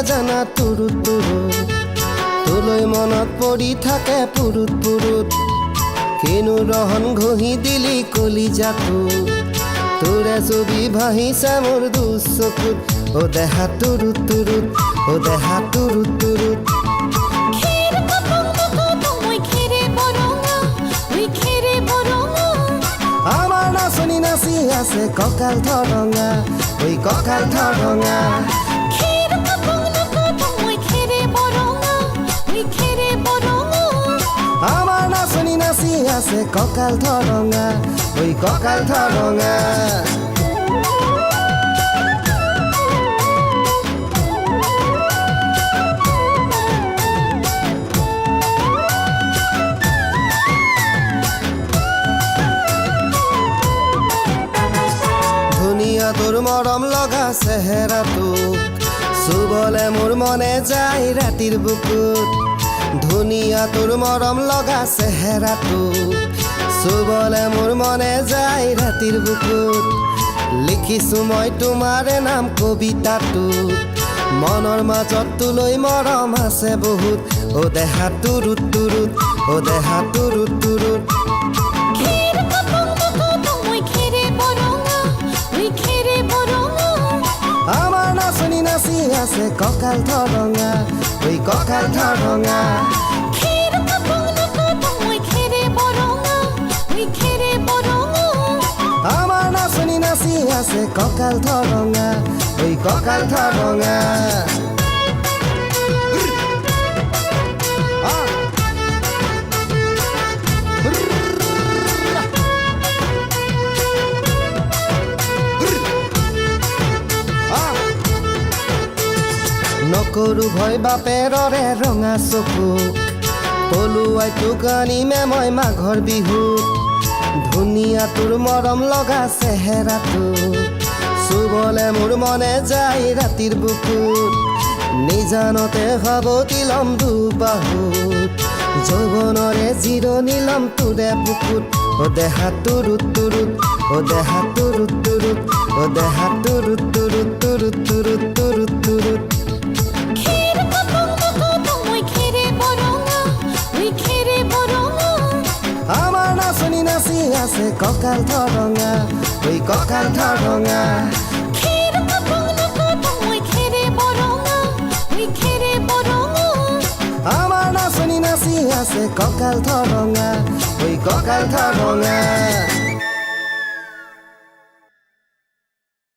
নাজানা তুৰুত তুৰুত তোলৈ মনত পৰি থাকে পুৰুত পুৰুত কিনো ৰহন ঘঁহি দিলি কলিজাটো তোৰে ছবি ভাহিছে মোৰ দুচকুত ও দেহা তুৰুত তুৰুত ও দেহা তুৰুত তুৰুত আমাৰ নাচনি নাচি আছে কঁকাল ধৰঙা ঐ কঁকাল ধৰঙা আমাৰ নাচনি নাচি আছে কঁকাল ধৰঙা ঐ কঁকাল ধৰঙা ধুনীয়া তোৰ মৰম লগা চেহেৰাটোক চুবলে মোৰ মনে যায় ৰাতিৰ বুকুত ধুনীয়া তোৰ মৰম লগা চেহেৰাটোক চুবলে মোৰ মনে যায় ৰাতিৰ বুকুত লিখিছো মই তোমাৰে নাম কবিতাটোত মনৰ মাজত তোলৈ মৰম আছে বহুত ও দেহা তুৰুত তুৰুত ও দেহা তুৰুত তুৰুত আমাৰ নাচনি নাচি আছে কঁকাল ধৰঙা ঐ কঁকাল ধৰঙা আমাৰ নাচনি নাচি আছে কঁকাল ধৰঙা ঐ কঁকাল ধৰঙা নকৰো ভয় বাপেৰৰে ৰঙা চকুক পলুৱাই তোক আনিমে মই মাঘৰ বিহুত ধুনীয়া তোৰ মৰম লগা চেহেৰাটো চুবলে মোৰ মনে যায় ৰাতিৰ বুকুত নিজানতে সাৱটি লম দুবাহুত যৌৱনৰে জিৰণি লম তোৰে বুকুত ও দেহা তুৰুত তুৰুত ও দেহা তুৰুত তুৰুত ও দেহা তুৰুত তুৰুত তুৰুত তুৰুত তুৰুত তুৰুত আমাৰ নাচনি নাচি আছে কঁকাল ধৰঙা ঐ কঁকাল ধৰঙা আমাৰ নাচনি নাচি আছে কঁকাল ধৰঙা ঐ কঁকাল ধৰঙা